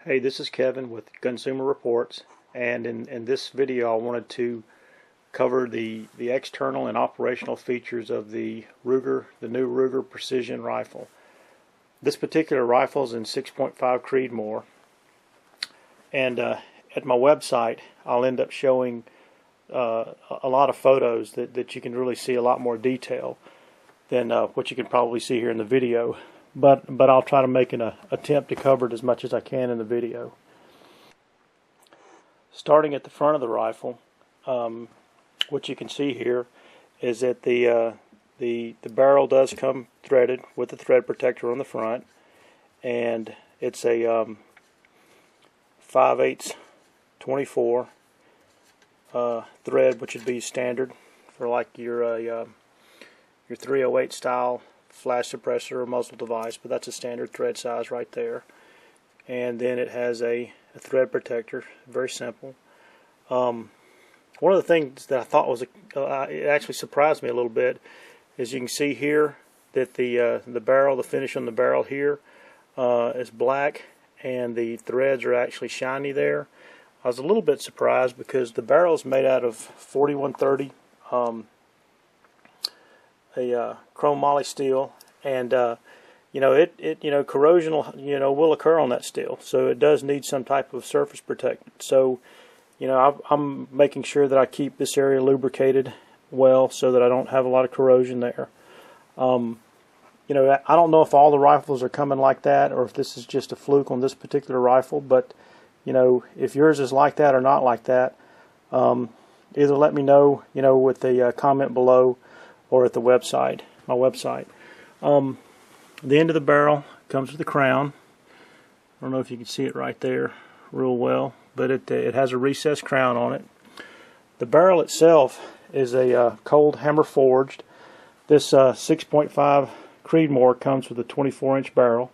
Hey, this is Kevin with Consumer Reports, and in this video I wanted to cover the external and operational features of the new Ruger Precision rifle. This particular rifle is in 6.5 Creedmoor, and at my website I'll end up showing a lot of photos that you can really see a lot more detail than what you can probably see here in the video. But I'll try to make an attempt to cover it as much as I can in the video. Starting at the front of the rifle, what you can see here is that the barrel does come threaded with a thread protector on the front, and it's a 5/8 24 thread, which would be standard for like your 308 style flash suppressor or muzzle device, but that's a standard thread size right there. And then it has a thread protector, very simple. One of the things that I thought was it actually surprised me a little bit is you can see here that the finish on the barrel here is black, and the threads are actually shiny there. I was a little bit surprised because the barrel is made out of 4130 chrome moly steel, and corrosion will occur on that steel, so it does need some type of surface protection. So I'm making sure that I keep this area lubricated well so that I don't have a lot of corrosion there. I don't know if all the rifles are coming like that or if this is just a fluke on this particular rifle, but if yours is like that or not like that, either let me know with the comment below or at the website, my website. The end of the barrel comes with a crown. I don't know if you can see it right there real well, but it has a recessed crown on it. The barrel itself is a cold hammer forged. This 6.5 Creedmoor comes with a 24-inch barrel,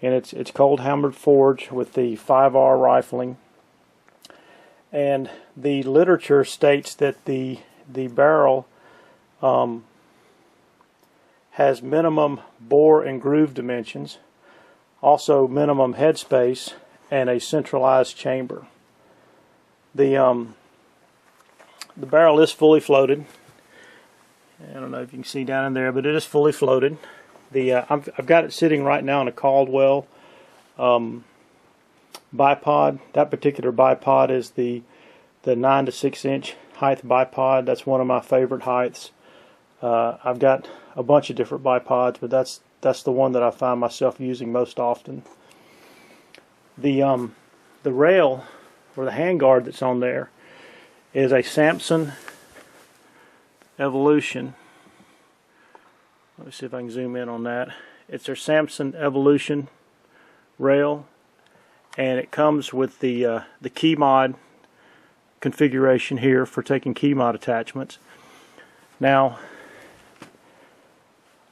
and it's cold hammered forged with the 5R rifling. And the literature states that the barrel has minimum bore and groove dimensions, also minimum headspace, and a centralized chamber. The barrel is fully floated. I don't know if you can see down in there, but it is fully floated. I've got it sitting right now in a Caldwell bipod. That particular bipod is the 9 to 6 inch height bipod. That's one of my favorite heights. I've got a bunch of different bipods, but that's the one that I find myself using most often. The rail or the handguard that's on there is a Samson Evolution. Let me see if I can zoom in on that. It's their Samson Evolution rail, and it comes with the key mod configuration here for taking key mod attachments. Now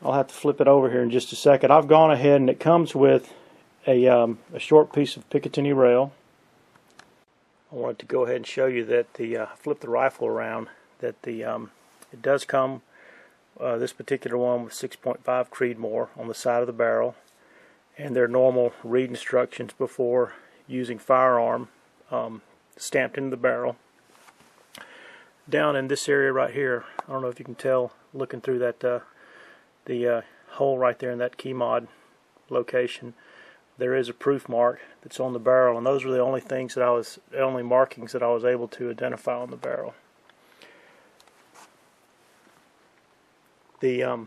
I'll have to flip it over here in just a second. I've gone ahead and it comes with a short piece of Picatinny rail. I wanted to go ahead and show you that flip the rifle around, that it does come this particular one with 6.5 Creedmoor on the side of the barrel, and their normal read instructions before using firearm stamped into the barrel. Down in this area right here, I don't know if you can tell looking through that the hole right there in that key mod location, there is a proof mark that's on the barrel, and those are the only markings that I was able to identify on the barrel. The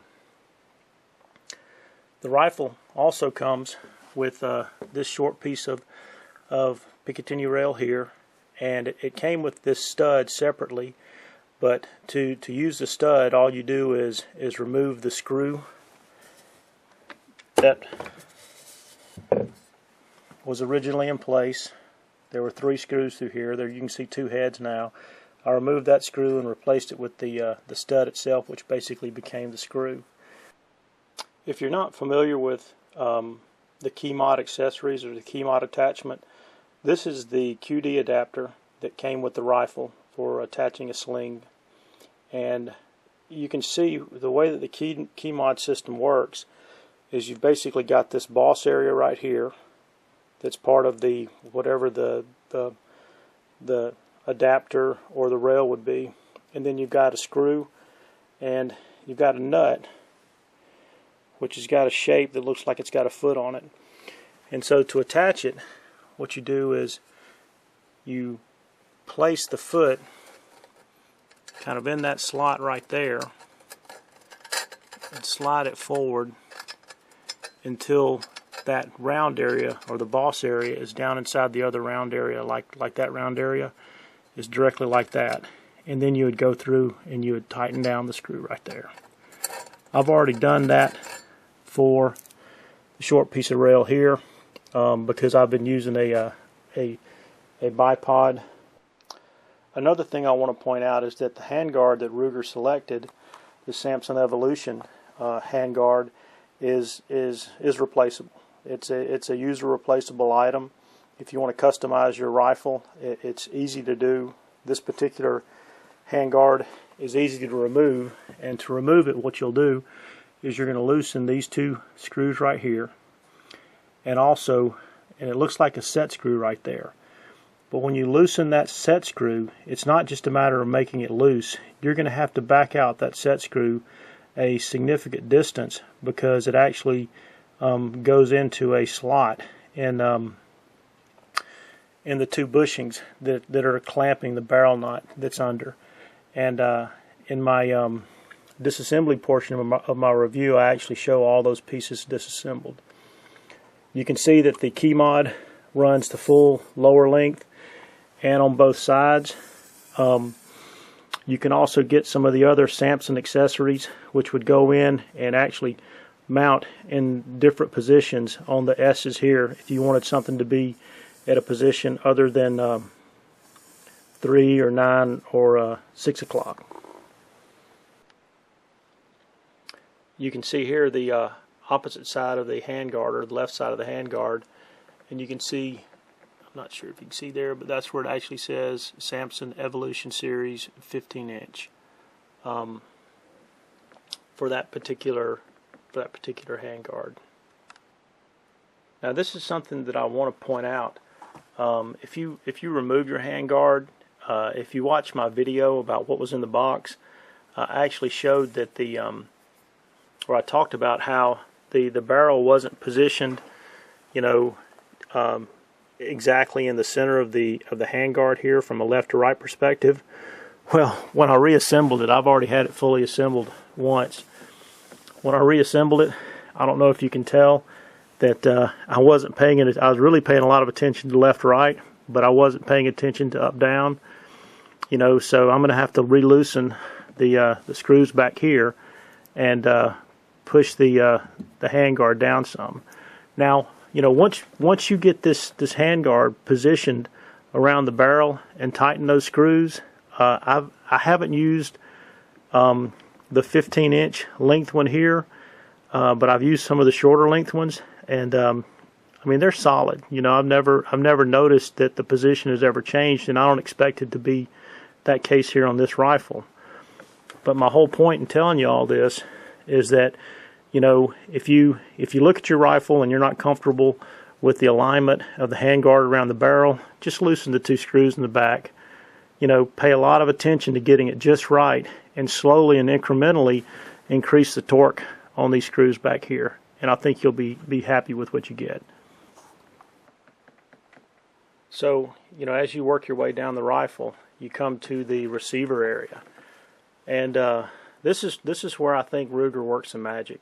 rifle also comes with this short piece of Picatinny rail here, and it came with this stud separately. But to use the stud, all you do is remove the screw that was originally in place. There were 3 screws through here. There you can see 2 heads now. I removed that screw and replaced it with the stud itself, which basically became the screw. If you're not familiar with the key mod accessories or the key mod attachment, this is the QD adapter that came with the rifle for attaching a sling. And you can see the way that the key mod system works is you've basically got this boss area right here that's part of the whatever the adapter or the rail would be, and then you've got a screw and you've got a nut which has got a shape that looks like it's got a foot on it. And so to attach it, what you do is you place the foot kind of in that slot right there and slide it forward until that round area, or the boss area, is down inside the other round area, like that round area is directly like that. And then you would go through and you would tighten down the screw right there. I've already done that for the short piece of rail here because I've been using a bipod. Another thing I want to point out is that the handguard that Ruger selected, the Samson Evolution handguard, is replaceable. It's a user replaceable item. If you want to customize your rifle, it's easy to do. This particular handguard is easy to remove, and to remove it, what you'll do is you're going to loosen these two screws right here, and it looks like a set screw right there. But when you loosen that set screw, it's not just a matter of making it loose. You're going to have to back out that set screw a significant distance, because it actually goes into a slot in the two bushings that are clamping the barrel nut that's under. And in my disassembly portion of my review, I actually show all those pieces disassembled. You can see that the key mod runs to full lower length and on both sides. You can also get some of the other Samson accessories, which would go in and actually mount in different positions on the S's here if you wanted something to be at a position other than 3 or 9 or 6 o'clock. You can see here the opposite side of the handguard, or the left side of the handguard, and you can see, I'm not sure if you can see there, but that's where it actually says Samson Evolution Series 15-inch for that particular handguard. Now this is something that I want to point out. If you remove your handguard, if you watch my video about what was in the box, I actually showed that or I talked about how the barrel wasn't positioned, exactly in the center of the handguard here from a left to right perspective. Well, when I reassembled it, I've already had it fully assembled once. When I reassembled it, I don't know if you can tell that I wasn't paying it. I was really paying a lot of attention to left right, but I wasn't paying attention to up down. So I'm going to have to re-loosen the screws back here and push the handguard down some. Now, once you get this handguard positioned around the barrel and tighten those screws, I haven't used the 15-inch length one here, but I've used some of the shorter length ones, and they're solid. I've never noticed that the position has ever changed, and I don't expect it to be that case here on this rifle. But my whole point in telling you all this is that if you look at your rifle and you're not comfortable with the alignment of the handguard around the barrel, just loosen the two screws in the back. Pay a lot of attention to getting it just right, and slowly and incrementally increase the torque on these screws back here, and I think you'll be happy with what you get. So, as you work your way down the rifle, you come to the receiver area, and this is where I think Ruger works some magic.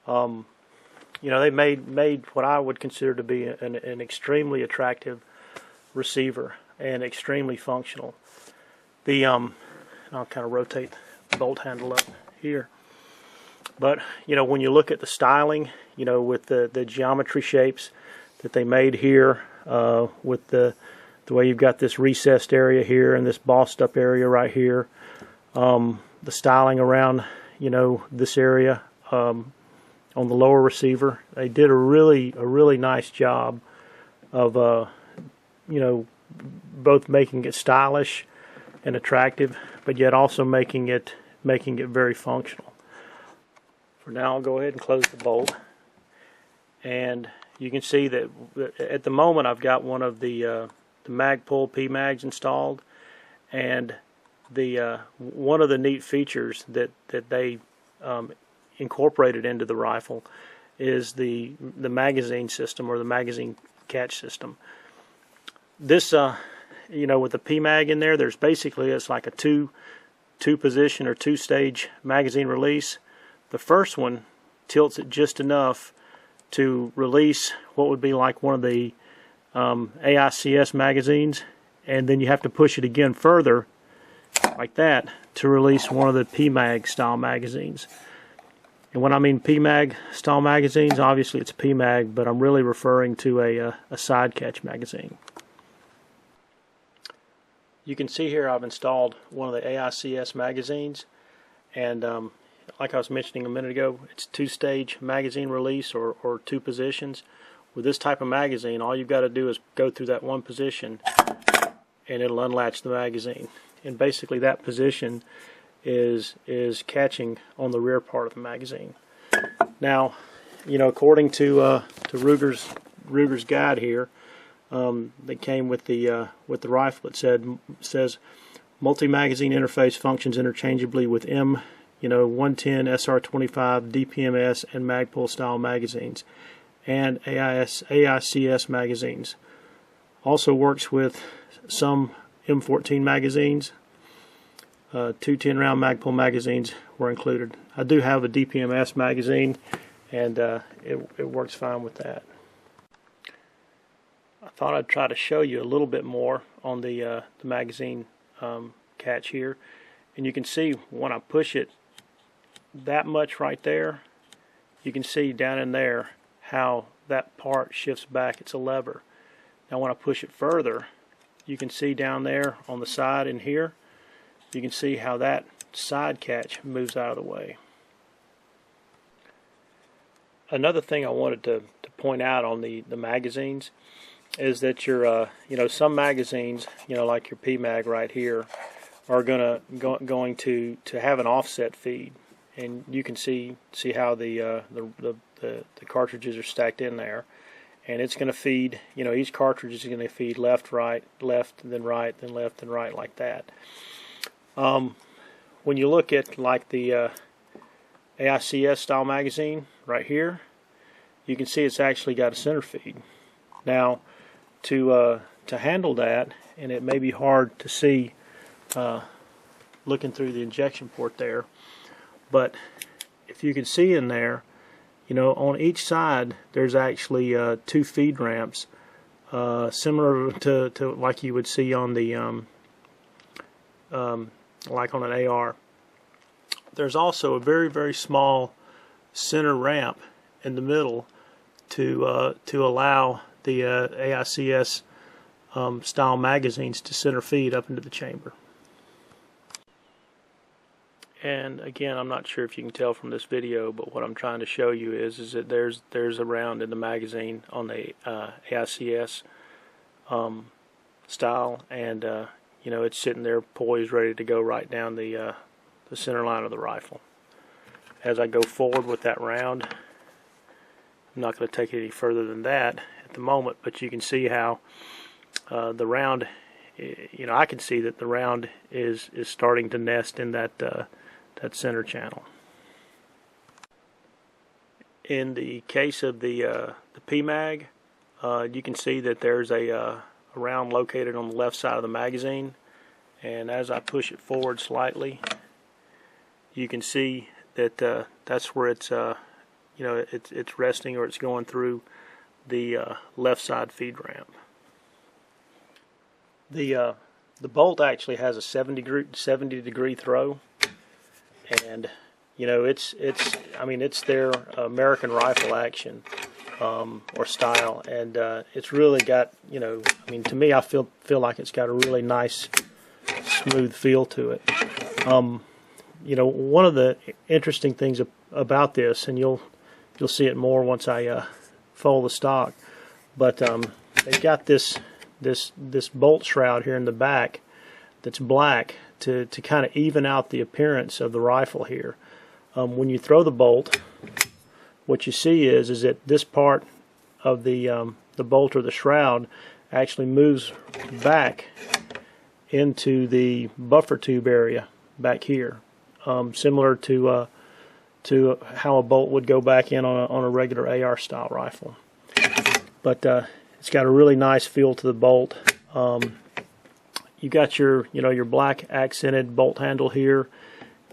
They made what I would consider to be an extremely attractive receiver and extremely functional. I'll kind of rotate the bolt handle up here. But when you look at the styling, with the geometry shapes that they made here, with the way you've got this recessed area here and this bossed up area right here, the styling around this area on the lower receiver, they did a really nice job of both making it stylish and attractive, but yet also making it very functional. For now, I'll go ahead and close the bolt, and you can see that at the moment I've got one of the Magpul PMags installed, and the one of the neat features that they incorporated into the rifle is the magazine system, or the magazine catch system. This you know, with the PMag in there, there's basically, it's like a two position or two stage magazine release. The first one tilts it just enough to release what would be like one of the AICS magazines, and then you have to push it again further like that to release one of the PMag style magazines. And when I mean PMag style magazines, obviously it's PMag, but I'm really referring to a side catch magazine. You can see here I've installed one of the AICS magazines, and like I was mentioning a minute ago, it's two-stage magazine release, or two positions. With this type of magazine, all you've got to do is go through that one position and it'll unlatch the magazine. And basically that position is catching on the rear part of the magazine. Now, you know, according to Ruger's guide here, that came with the rifle, it says multi-magazine interface functions interchangeably with M110, SR25, DPMS, and Magpul style magazines, and AICS magazines. Also works with some M14 magazines. 2 10-round Magpul magazines were included. I do have a DPMS magazine, and it works fine with that. I thought I'd try to show you a little bit more on the magazine catch here, and you can see when I push it that much right there, you can see down in there how that part shifts back. It's a lever. Now when I push it further, you can see down there on the side in here, you can see how that side catch moves out of the way. Another thing I wanted to point out on the magazines is that your you know, some magazines, you know, like your PMag right here, are going to have an offset feed, and you can see how the cartridges are stacked in there, and it's going to feed, you know, each cartridge is going to feed left, right, left, then right, then left, and right, like that. When you look at like the AICS style magazine right here, you can see it's actually got a center feed. Now, to handle that, and it may be hard to see looking through the injection port there, but if you can see in there, you know, on each side there's actually two feed ramps, similar to like you would see on the like on an AR. There's also a very, very small center ramp in the middle to allow the AICS style magazines to center feed up into the chamber. And again, I'm not sure if you can tell from this video, but what I'm trying to show you is that there's a round in the magazine on the AICS style, and you know, it's sitting there poised, ready to go right down the center line of the rifle. As I go forward with that round, I'm not going to take it any further than that at the moment, but you can see how the round, you know, I can see that the round is starting to nest in that center channel. In the case of the PMag, you can see that there's a round located on the left side of the magazine, and as I push it forward slightly, you can see that that's where it's you know, it's resting, or it's going through the left side feed ramp. The bolt actually has a 70 degree throw, and you know, it's I mean, it's their American rifle action or style, and it's really got, you know, I mean, to me, I feel like it's got a really nice smooth feel to it. You know, one of the interesting things about this, and you'll see it more once I fold the stock, but they've got this bolt shroud here in the back that's black to kind of even out the appearance of the rifle here. When you throw the bolt, what you see is that this part the bolt or the shroud actually moves back into the buffer tube area back here, similar to how a bolt would go back in on a regular AR style rifle. But it's got a really nice feel to the bolt. You got your black accented bolt handle here.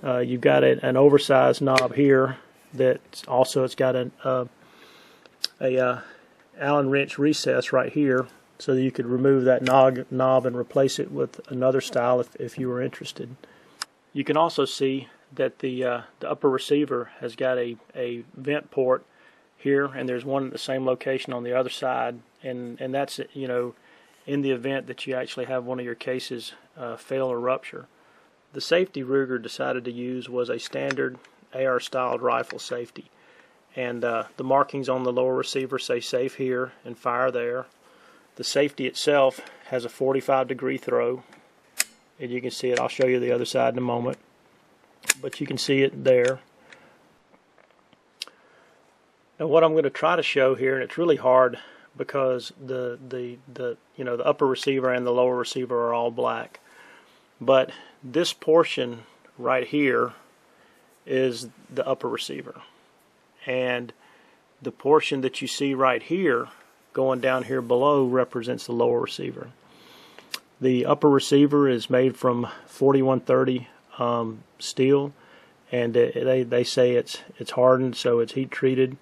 You've got an oversized knob here that also it's got a Allen wrench recess right here, so that you could remove that knob and replace it with another style if you were interested. You can also see that the upper receiver has got a vent port here, and there's one at the same location on the other side, and that's in the event that you actually have one of your cases fail or rupture. The safety Ruger decided to use was a standard AR styled rifle safety, and the markings on the lower receiver say safe here and fire there. The safety itself has a 45-degree throw, and you can see it. I'll show you the other side in a moment, but you can see it there. Now what I'm going to try to show here, and it's really hard because the upper receiver and the lower receiver are all black, but this portion right here is the upper receiver, and the portion that you see right here going down here below represents the lower receiver. The upper receiver is made from 4130 steel, and they say it's hardened, so it's heat treated,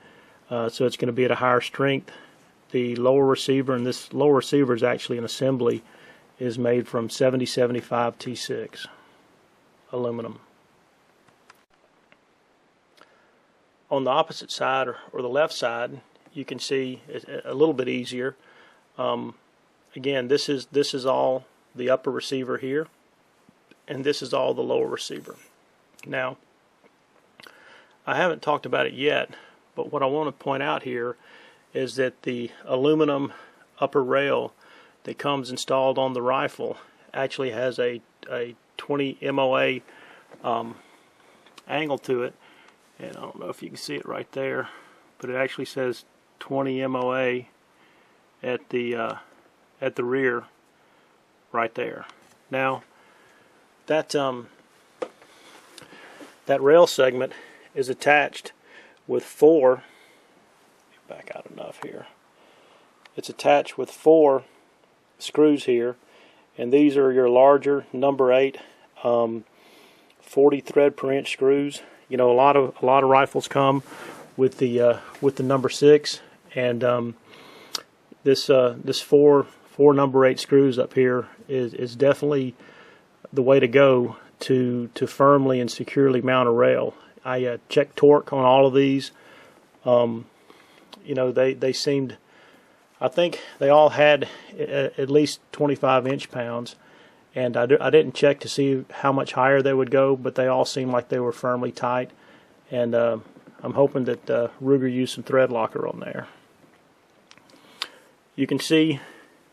so it's going to be at a higher strength. The lower receiver, and this lower receiver is actually an assembly, is made from 7075 T6 aluminum. On the opposite side, or the left side, you can see a little bit easier. Again, this is all the upper receiver here, and this is all the lower receiver. Now, I haven't talked about it yet, but what I want to point out here is that the aluminum upper rail that comes installed on the rifle actually has a 20 MOA angle to it, and I don't know if you can see it right there, but it actually says 20 MOA at the rear right there. Now that rail segment is attached with four, back out enough here, it's attached with 4 screws here, and these are your larger number 8 40 thread per inch screws. A lot of rifles come with the number 6, and this four number 8 screws up here is definitely the way to go to firmly and securely mount a rail. I checked torque on all of these. They seemed, I think they all had at least 25 inch-pounds, and I didn't check to see how much higher they would go, but they all seemed like they were firmly tight, and I'm hoping that Ruger used some thread locker on there. You can see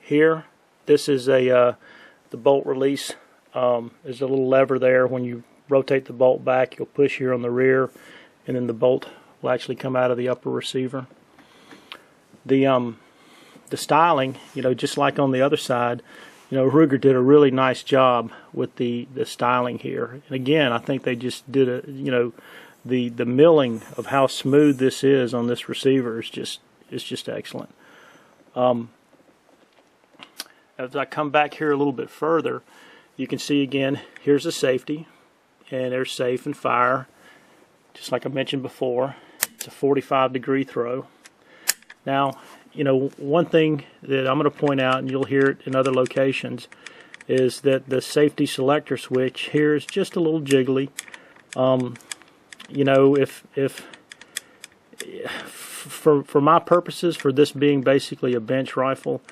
here, this is the bolt release. There's a little lever there. When you rotate the bolt back, you'll push here on the rear, and then the bolt will actually come out of the upper receiver. The styling, just like on the other side, Ruger did a really nice job with the styling here. And again, I think they just did the milling of how smooth this is on this receiver is just excellent. As I come back here a little bit further, you can see again, here's the safety, and there's safe and fire, just like I mentioned before. It's a 45-degree throw. Now, one thing that I'm going to point out, and you'll hear it in other locations, is that the safety selector switch here is just a little jiggly. For my purposes, for this being basically a bench rifle,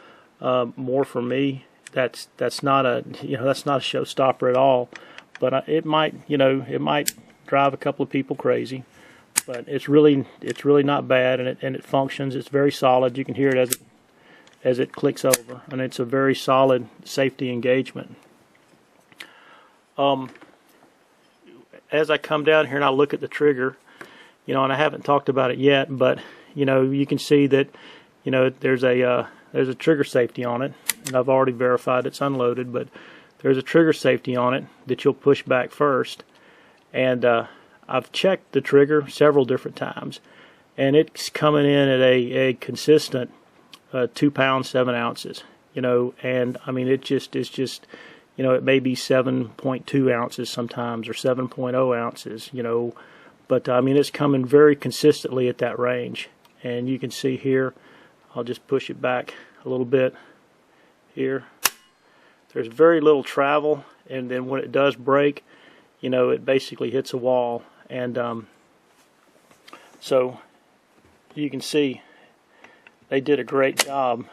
more for me, that's not a showstopper at all. But it might drive a couple of people crazy. But it's really not bad, and it functions. It's very solid. You can hear it as it clicks over, and it's a very solid safety engagement. As I come down here and I look at the trigger, and I haven't talked about it yet, but you can see that you know, there's a trigger safety on it, and I've already verified it's unloaded, but there's a trigger safety on it that you'll push back first. And I've checked the trigger several different times, and it's coming in at a consistent 2 pounds 7 ounces. You know, and I mean it's just you know, it may be 7.2 ounces sometimes or 7.0 ounces. You know, but I mean it's coming very consistently at that range. And you can see here, I'll just push it back a little bit here. There's very little travel, and then when it does break, you know, it basically hits a wall. And so you can see they did a great job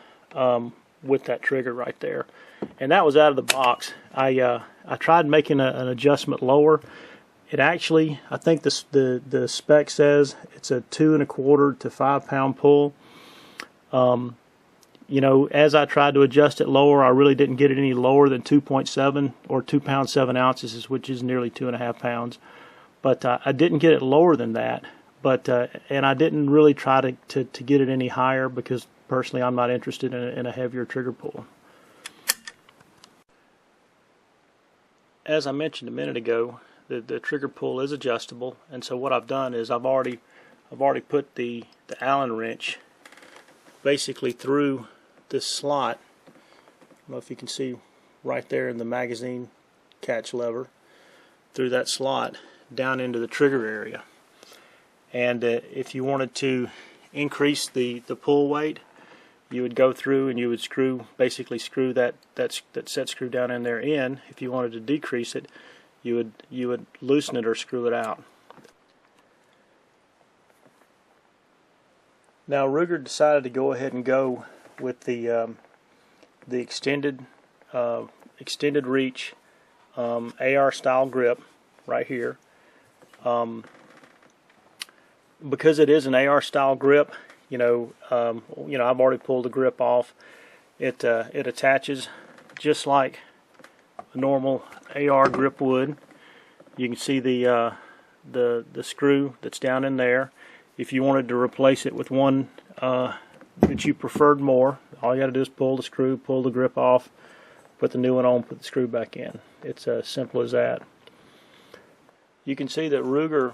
with that trigger right there. And that was out of the box. I tried making an adjustment lower. It actually, I think the spec says it's a 2 1/4 to 5 pound pull. You know, as I tried to adjust it lower, I really didn't get it any lower than 2.7 or 2 pounds 7 ounces, which is nearly 2.5 pounds. But I didn't get it lower than that. But and I didn't really try to get it any higher, because personally I'm not interested in a heavier trigger pull. As I mentioned a minute ago, the trigger pull is adjustable, and so what I've done is I've already put the Allen wrench basically through this slot. I don't know if you can see right there in the magazine catch lever, through that slot down into the trigger area. And if you wanted to increase the pull weight, you would go through and you would basically screw that set screw down in there in. If you wanted to decrease it, you would loosen it or screw it out. Now Ruger decided to go ahead and go with the extended reach AR style grip right here. Because it is an AR style grip, you know, I've already pulled the grip off. It attaches just like a normal AR grip would. You can see the screw that's down in there. If you wanted to replace it with one that you preferred more, all you got to do is pull the screw, pull the grip off, put the new one on, put the screw back in. It's as simple as that. You can see that Ruger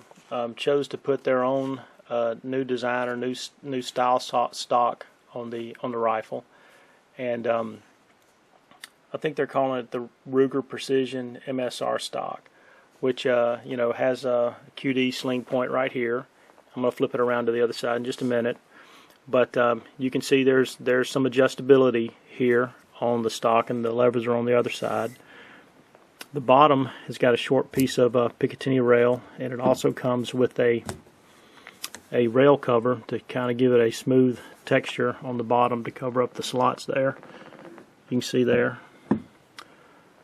chose to put their own new design or new style stock on the rifle, and I think they're calling it the Ruger Precision MSR stock, which you know, has a QD sling point right here. I'm going to flip it around to the other side in just a minute, but you can see there's some adjustability here on the stock, and the levers are on the other side. The bottom has got a short piece of Picatinny rail, and it also comes with a rail cover to kind of give it a smooth texture on the bottom to cover up the slots there. You can see there.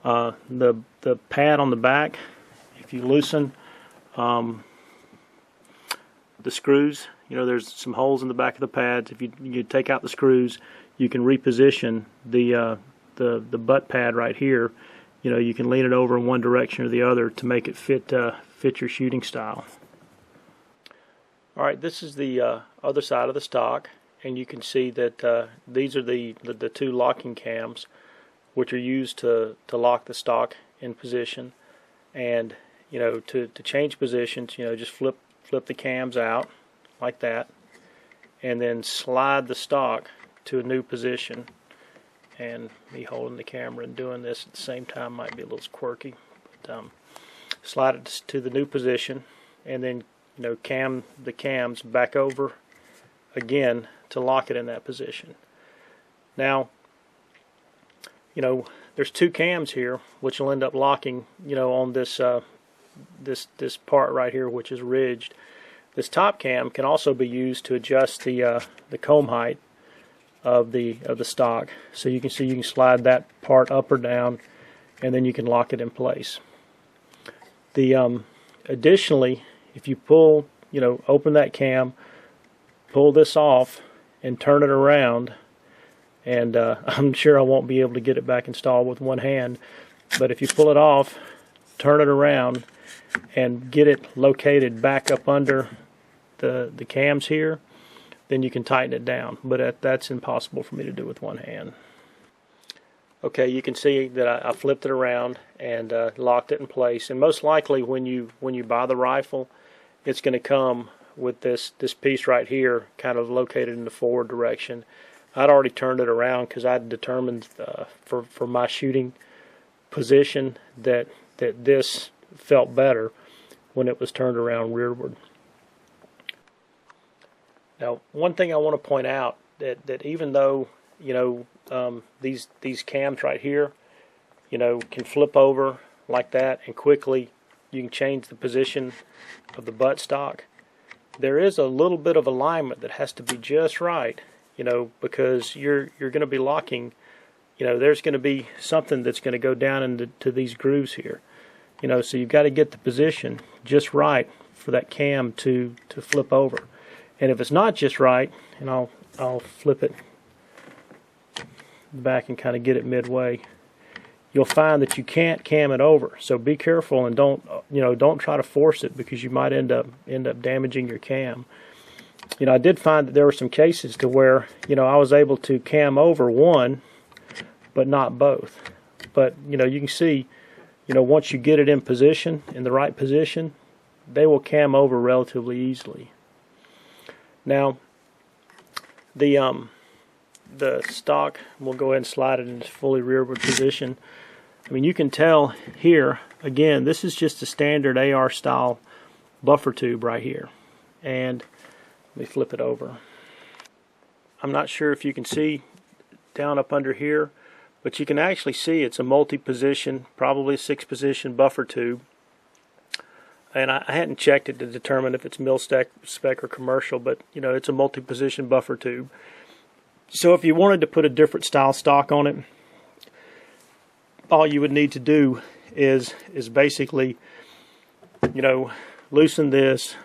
The pad on the back, if you loosen the screws, you know, there's some holes in the back of the pads. If you take out the screws, you can reposition the butt pad right here. You know, you can lean it over in one direction or the other to make it fit your shooting style. Alright, this is the other side of the stock, and you can see that these are the two locking cams, which are used to lock the stock in position. And you know, to change positions, you know, just flip the cams out like that, and then slide the stock to a new position. And me holding the camera and doing this at the same time might be a little quirky, but slide it to the new position, and then, you know, cam the cams back over again to lock it in that position. Now, you know, there's two cams here which will end up locking, you know, on this this part right here, which is ridged. This top cam can also be used to adjust the comb height of the stock. So you can see you can slide that part up or down, and then you can lock it in place. Additionally, if you pull, you know, open that cam, pull this off, and turn it around, and I'm sure I won't be able to get it back installed with one hand, but if you pull it off, turn it around, and get it located back up under the cams here, then you can tighten it down. But that's impossible for me to do with one hand. Okay, you can see that I flipped it around and locked it in place. And most likely when you buy the rifle, it's going to come with this piece right here, kind of located in the forward direction. I'd already turned it around because I'd determined for my shooting position that this felt better when it was turned around rearward. Now, one thing I want to point out that even though these cams right here, can flip over like that, and quickly you can change the position of the buttstock, there is a little bit of alignment that has to be just right, because you're going to be locking. There's going to be something that's going to go down into these grooves here. So you've got to get the position just right for that cam to flip over. And if it's not just right, and I'll flip it back and kind of get it midway, you'll find that you can't cam it over. So be careful and don't try to force it, because you might end up damaging your cam. I did find that there were some cases to where I was able to cam over one, but not both. But you can see, once you get it in position, in the right position, they will cam over relatively easily. Now, the stock, we'll go ahead and slide it in its fully rearward position. I mean, you can tell here, again, this is just a standard AR style buffer tube right here. And let me flip it over. I'm not sure if you can see down up under here, but you can actually see it's a multi-position, probably a 6-position buffer tube. And I hadn't checked it to determine if it's mil-spec or commercial, but it's a multi-position buffer tube. So if you wanted to put a different style stock on it, all you would need to do is basically, loosen this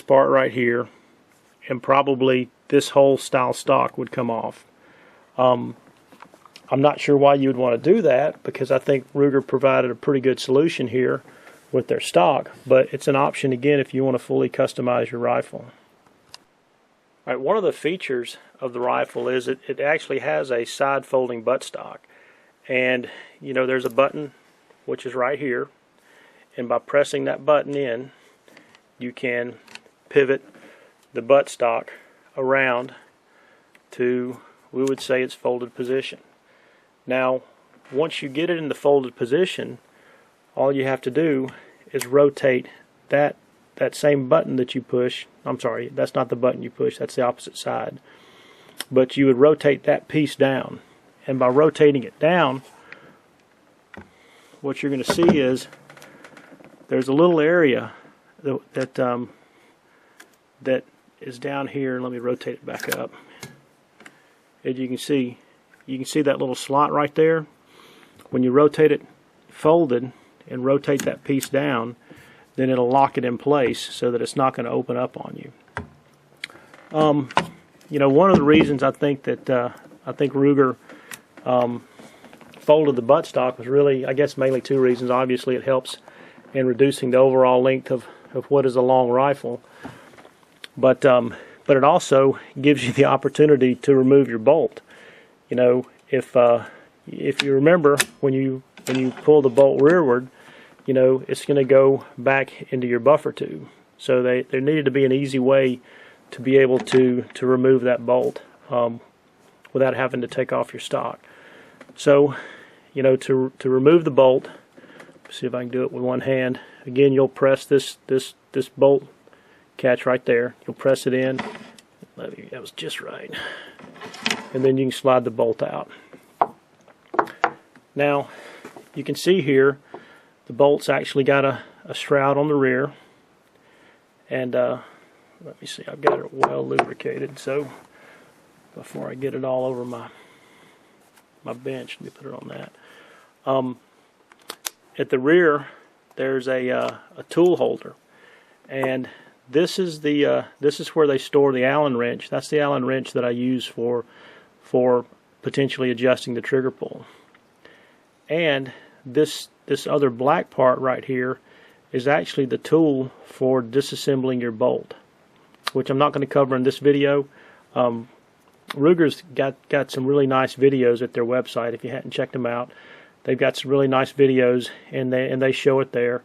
part right here, and probably this whole style stock would come off. I'm not sure why you would want to do that, because I think Ruger provided a pretty good solution here with their stock, but it's an option again if you want to fully customize your rifle. All right, one of the features of the rifle is it actually has a side folding buttstock, and there's a button which is right here, and by pressing that button in, you can pivot the buttstock around to, we would say, its folded position. Now, once you get it in the folded position, all you have to do is rotate that same button that you push. I'm sorry, that's not the button you push, that's the opposite side. But you would rotate that piece down, and by rotating it down, what you're going to see is there's a little area that is down here. Let me rotate it back up. As you can see that little slot right there. When you rotate it folded and rotate that piece down, then it'll lock it in place so that it's not going to open up on you. One of the reasons I think Ruger folded the buttstock was really, I guess, mainly two reasons. Obviously, it helps in reducing the overall length of what is a long rifle, but it also gives you the opportunity to remove your bolt. If you remember, when you pull the bolt rearward, it's going to go back into your buffer tube. So there needed to be an easy way to be able to remove that bolt without having to take off your stock. So, to remove the bolt, see if I can do it with one hand. Again, you'll press this bolt catch right there. You'll press it in. That was just right. And then you can slide the bolt out. Now, you can see here, the bolt's actually got a shroud on the rear. And let me see, I've got it well lubricated, so before I get it all over my bench, let me put it on that. At the rear, there's a tool holder, and this is where they store the Allen wrench. That's the Allen wrench that I use for potentially adjusting the trigger pull. And this other black part right here is actually the tool for disassembling your bolt. which I'm not going to cover in this video. Ruger's got some really nice videos at their website. If you hadn't checked them out, they've got some really nice videos, and they show it there.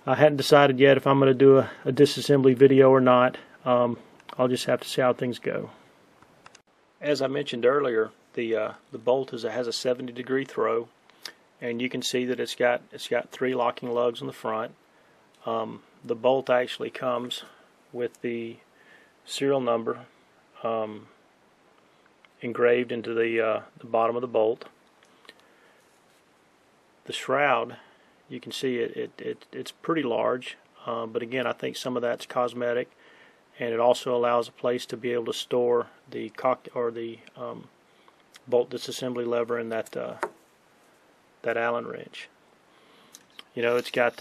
I hadn't decided yet if I'm going to do a disassembly video or not. I'll just have to see how things go. As I mentioned earlier, the bolt has a 70-degree throw, and you can see that it's got 3 locking lugs on the front. The bolt actually comes with the serial number engraved into the bottom of the bolt. The shroud, you can see it's pretty large, but again, I think some of that's cosmetic, and it also allows a place to be able to store the bolt disassembly lever and that Allen wrench. You know, it's got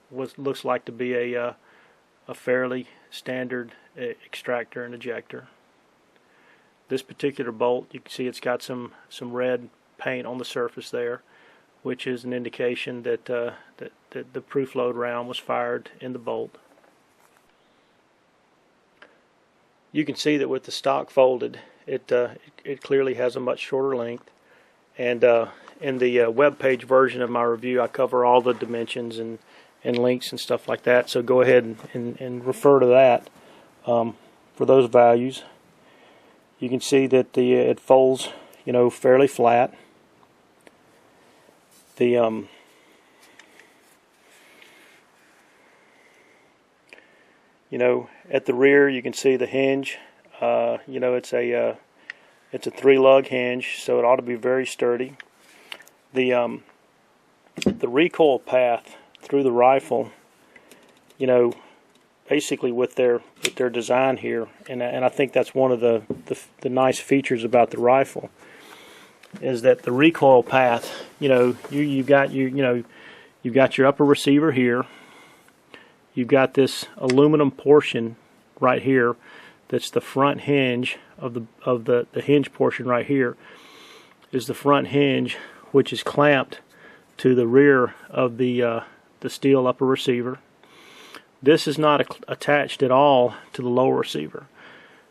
what looks like to be a fairly standard extractor and ejector. This particular bolt, you can see it's got some red paint on the surface there, which is an indication that the proof load round was fired in the bolt. You can see that with the stock folded, it clearly has a much shorter length, and in the web page version of my review, I cover all the dimensions and links and stuff like that. So go ahead and refer to that for those values. You can see that it folds, you know, fairly flat. The you know, at the rear you can see the hinge. You know, it's a 3-lug hinge, so it ought to be very sturdy. The recoil path through the rifle, you know, basically with their design here, and I think that's one of the nice features about the rifle, is that the recoil path, you know, you've got your upper receiver here. You've got this aluminum portion right here that's the front hinge of the hinge portion right here is the front hinge, which is clamped to the rear of the steel upper receiver. This is not attached at all to the lower receiver.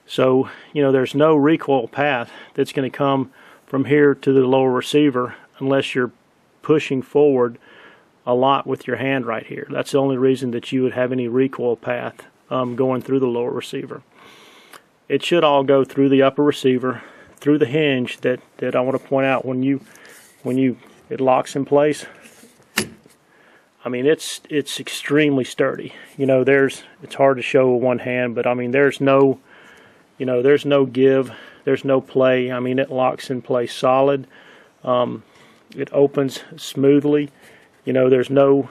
So, you know, there's no recoil path that's going to come from here to the lower receiver unless you're pushing forward a lot with your hand right here. That's the only reason that you would have any recoil path going through the lower receiver. It should all go through the upper receiver, through the hinge that I want to point out when it locks in place. I mean, it's extremely sturdy. You know, it's hard to show with one hand, but I mean, there's no give, there's no play. I mean, it locks in place solid. It opens smoothly. You know, there's no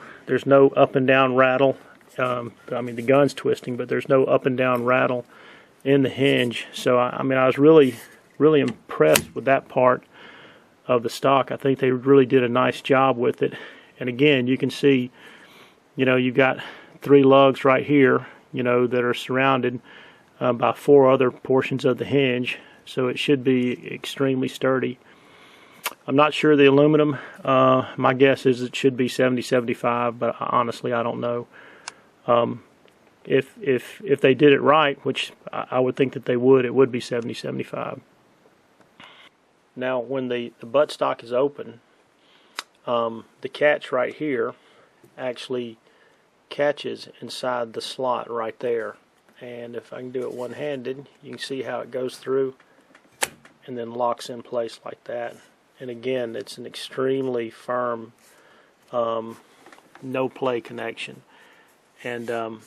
up and down rattle. I mean, the gun's twisting, but there's no up and down rattle in the hinge. So I mean, I was really impressed with that part of the stock. I think they really did a nice job with it. And again, you can see, you know, you've got 3 lugs right here, you know, that are surrounded by 4 other portions of the hinge. So it should be extremely sturdy. I'm not sure the aluminum. My guess is it should be 70-75, but honestly, I don't know. If they did it right, which I would think that they would, it would be 70-75. Now, when the buttstock is open, the catch right here actually catches inside the slot right there. And if I can do it one-handed, you can see how it goes through and then locks in place like that. And again, it's an extremely firm, no play connection. And I'll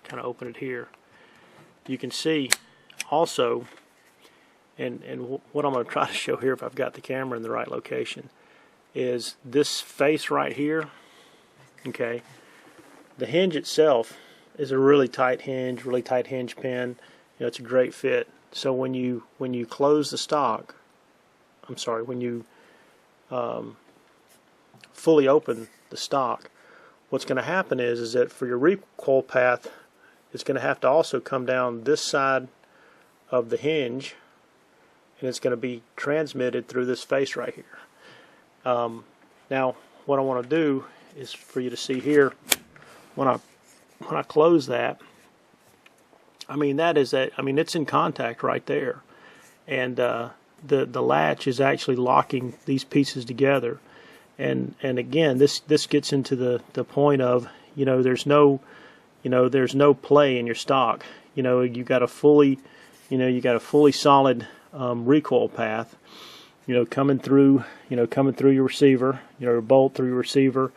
kind of open it here. You can see also, and what I'm going to try to show here if I've got the camera in the right location, is this face right here. Okay, the hinge itself is a really tight hinge pin. You know, it's a great fit. So when you close the stock, when you fully open the stock, what's going to happen is that for your recoil path, it's going to have to also come down this side of the hinge, and it's going to be transmitted through this face right here. Now, what I want to do is for you to see here, when I close that, I mean, it's in contact right there, and the latch is actually locking these pieces together. And again, this gets into the point of, there's no play in your stock. You got a fully solid recoil path, coming through your receiver, bolt through your receiver,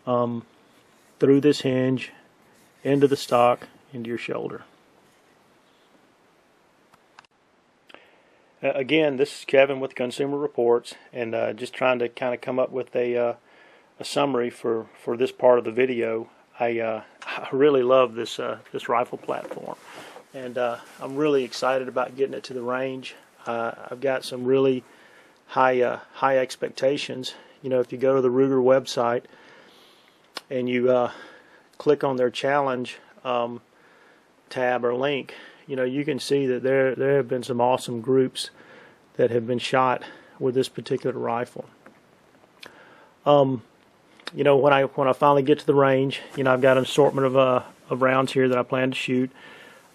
through this hinge, into the stock, into your shoulder. Again, this is Kevin with Consumer Reports, and just trying to kind of come up with a summary for this part of the video. I really love this rifle platform, and I'm really excited about getting it to the range. I've got some really high expectations. If you go to the Ruger website and you click on their challenge tab or link, you can see that there have been some awesome groups that have been shot with this particular rifle. When I finally get to the range, I've got an assortment of rounds here that I plan to shoot.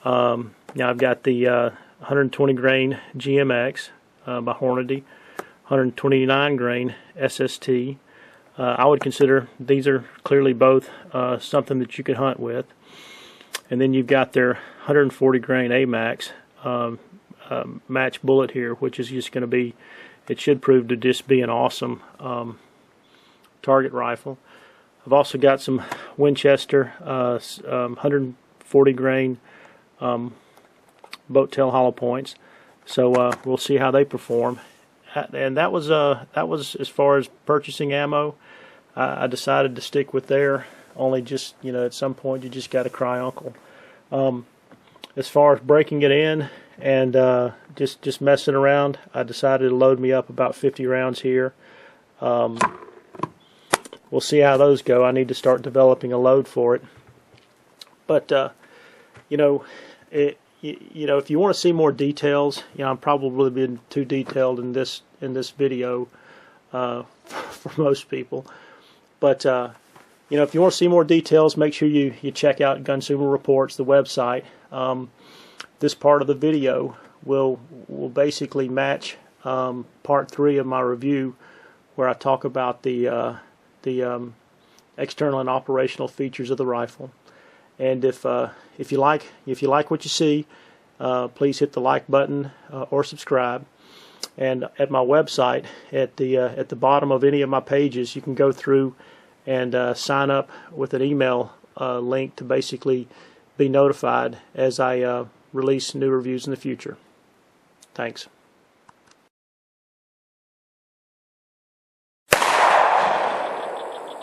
Now I've got the 120 grain GMX by Hornady, 129 grain SST. I would consider these are clearly both something that you could hunt with. And then you've got their 140 grain AMAX match bullet here, which is just going to be, it should prove to just be an awesome target rifle. I've also got some Winchester 140 grain boat tail hollow points. So we'll see how they perform. And that was as far as purchasing ammo. I decided to stick with there. Only just, at some point you just got to cry uncle. As far as breaking it in and just messing around, I decided to load me up about 50 rounds here. We'll see how those go. I need to start developing a load for it. But if you want to see more details, I'm probably been too detailed in this video for most people. But if you want to see more details, make sure you check out Consumer Reports, the website. This part of the video will basically match part 3 of my review, where I talk about the external and operational features of the rifle. And if you like what you see, please hit the like button or subscribe. And at my website, at the bottom of any of my pages, you can go through and sign up with an email link to basically be notified as I release new reviews in the future. Thanks.